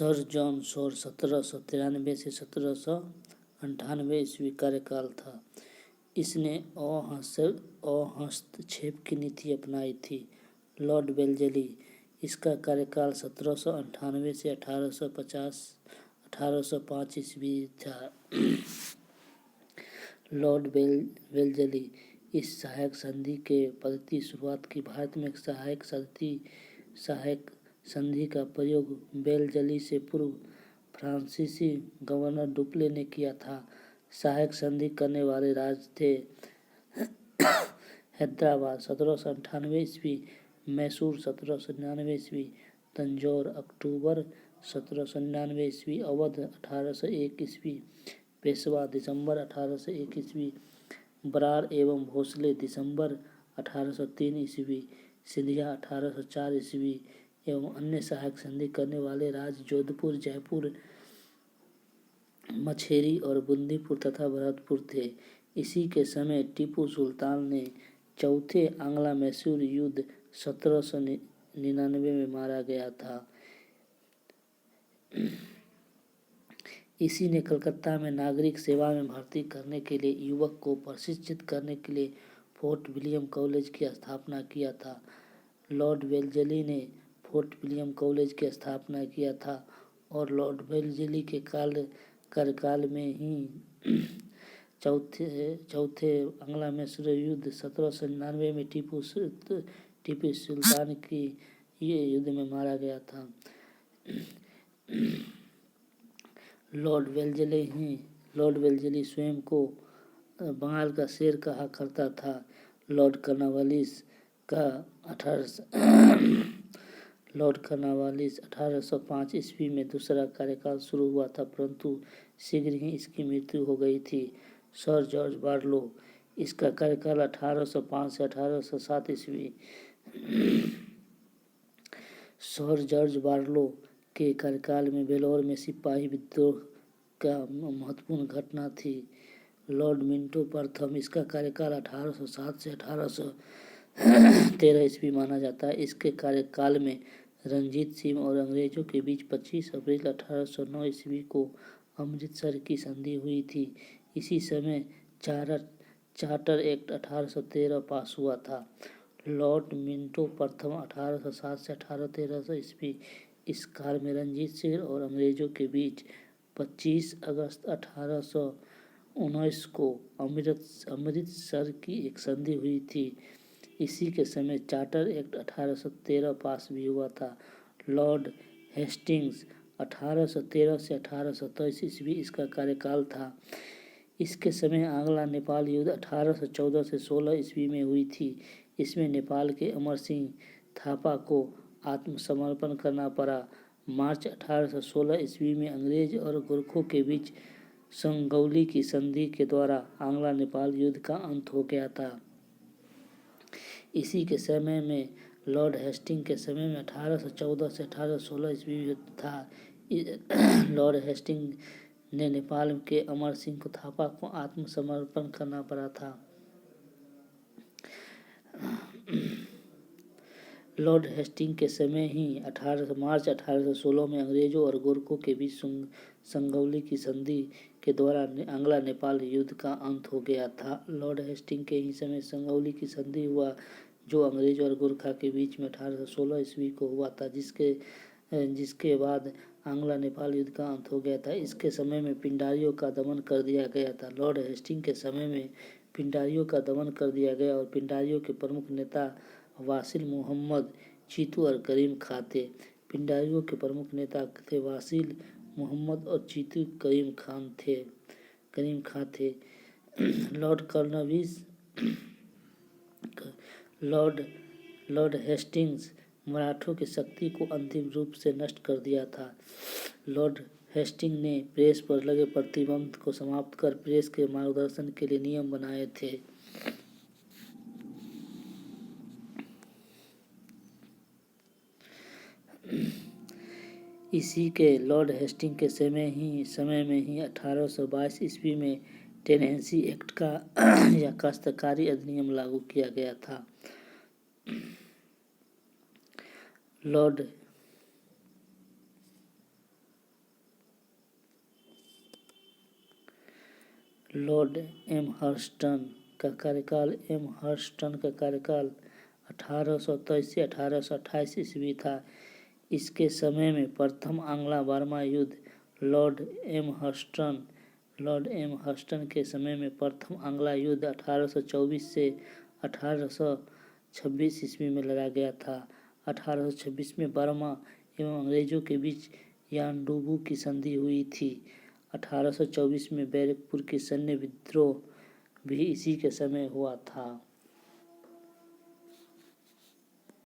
Sir John Shore 1793 से 1798 ईस्वी कार्यकाल था। इसने अहस्तक्षेप की नीति अपनाई थी। लॉर्ड वेल्लेसली, इसका कार्यकाल 1798 से 1805 ईस्वी था। लॉर्ड वेल्लेसली इस सहायक संधि के पद्धति शुरुआत की। भारत में सहायक संधि का प्रयोग वेल्लेसली से पूर्व फ्रांसीसी गवर्नर डुप्ले ने किया था। सहायक संधि करने वाले राज्य थे हैदराबाद 1798 ईस्वी, मैसूर 1799 ईस्वी, तंजौर अक्टूबर 1799 ईस्वी, अवध 1801 ईस्वी, पेशवा दिसंबर 1801 ईस्वी, बरार एवं भोसले दिसंबर 1803 ईस्वी, सिंधिया 1804 ईस्वी एवं अन्य सहायक संधि करने वाले राज्य जोधपुर, जयपुर, मछेरी और बुंदीपुर तथा भरतपुर थे। इसी के समय टीपू सुल्तान ने चौथे आंग्ला मैसूर युद्ध 1799 में मारा गया था। इसी ने कलकत्ता में नागरिक सेवा में भर्ती करने के लिए युवक को प्रशिक्षित करने के लिए फोर्ट विलियम कॉलेज की स्थापना किया था। लॉर्ड वेल्लेसली ने फोर्ट विलियम कॉलेज की स्थापना किया था और लॉर्ड वेल्लेसली के कार्यकाल में ही चौथे आंग्ला मैसूर युद्ध 1799 में टीपू सुल्तान की ये युद्ध में मारा गया था। लॉर्ड वेल्लेसली स्वयं को बंगाल का शेर कहा करता था। लॉर्ड कॉर्नवालिस का 1805 ईस्वी में दूसरा कार्यकाल शुरू हुआ था, परंतु शीघ्र ही इसकी मृत्यु हो गई थी। सर जॉर्ज बारलो, इसका कार्यकाल 1805 से 1807 ईस्वी। सर जॉर्ज बारलो के कार्यकाल में वेलोर में सिपाही विद्रोह का महत्वपूर्ण घटना थी। लॉर्ड मिंटो प्रथम, इसका कार्यकाल 1807 से 1813 ईस्वी माना जाता है। इसके कार्यकाल में रंजीत सिंह और अंग्रेजों के बीच 25 अप्रैल 1809 ईस्वी को अमृतसर की संधि हुई थी। इसी समय चार्टर एक्ट 1813 पास हुआ था। लॉर्ड मिंटो प्रथम 1807 से 1813 ईस्वी। इस काल में रंजीत सिंह और अंग्रेजों के बीच 25 अगस्त 1819 को अमृतसर की एक संधि हुई थी। इसी के समय चार्टर एक्ट 1813 पास भी हुआ था। लॉर्ड हेस्टिंग्स 1813 से 1827 ईस्वी इसका कार्यकाल था। इसके समय आंग्ला नेपाल युद्ध 1814 से 16 ईस्वी में हुई थी। इसमें नेपाल के अमर सिंह थापा को आत्मसमर्पण करना पड़ा। मार्च 1816 ईस्वी में अंग्रेज और गोरखों के बीच संगौली की संधि के द्वारा आंग्ला नेपाल युद्ध का अंत हो गया था। इसी के समय में लॉर्ड हेस्टिंग के समय में 1814 से 1816 ईस्वी युद्ध था। लॉर्ड हेस्टिंग ने नेपाल के अमर सिंह थापा को आत्मसमर्पण करना पड़ा था। लॉर्ड हेस्टिंग के समय ही मार्च 1816 में अंग्रेजों और गोरखों के बीच संगौली की संधि के द्वारा आंग्ला नेपाल युद्ध का अंत हो गया था। लॉर्ड हेस्टिंग के ही समय संगौली की संधि हुआ, जो अंग्रेजों और गोरखा के बीच में 1816 ईस्वी को हुआ था, जिसके बाद आंग्ला नेपाल युद्ध का अंत हो गया था। इसके समय में पिंडारियों का दमन कर दिया गया था। लॉर्ड हेस्टिंग के समय में पिंडारियों का दमन कर दिया गया और पिंडारियों के प्रमुख नेता वासिल मोहम्मद, चीतू और करीम खां थे। पिंडारियों के प्रमुख नेता थे वासिल मोहम्मद और चीतू करीम खां थे। लॉर्ड हेस्टिंग्स मराठों की शक्ति को अंतिम रूप से नष्ट कर दिया था। लॉर्ड हेस्टिंग ने प्रेस पर लगे प्रतिबंध को समाप्त कर प्रेस के मार्गदर्शन के लिए नियम बनाए थे। इसी के लॉर्ड हेस्टिंग के समय में ही 1822 ईस्वी में टेनेंसी एक्ट का या काश्तकारी अधिनियम लागू किया गया था। लॉर्ड लॉर्ड एमहर्स्टन का कार्यकाल 1823 से 1828 ईस्वी था। इसके समय में प्रथम आंग्ला बर्मा युद्ध लॉर्ड एमहर्स्टन के समय में प्रथम आंग्ला युद्ध 1824 से 1826 ईस्वी में लड़ा गया था। 1826 में बर्मा एवं अंग्रेजों के बीच यानडुबू की संधि हुई थी। 1824 में बैरकपुर की सैन्य विद्रोह भी इसी के समय हुआ था।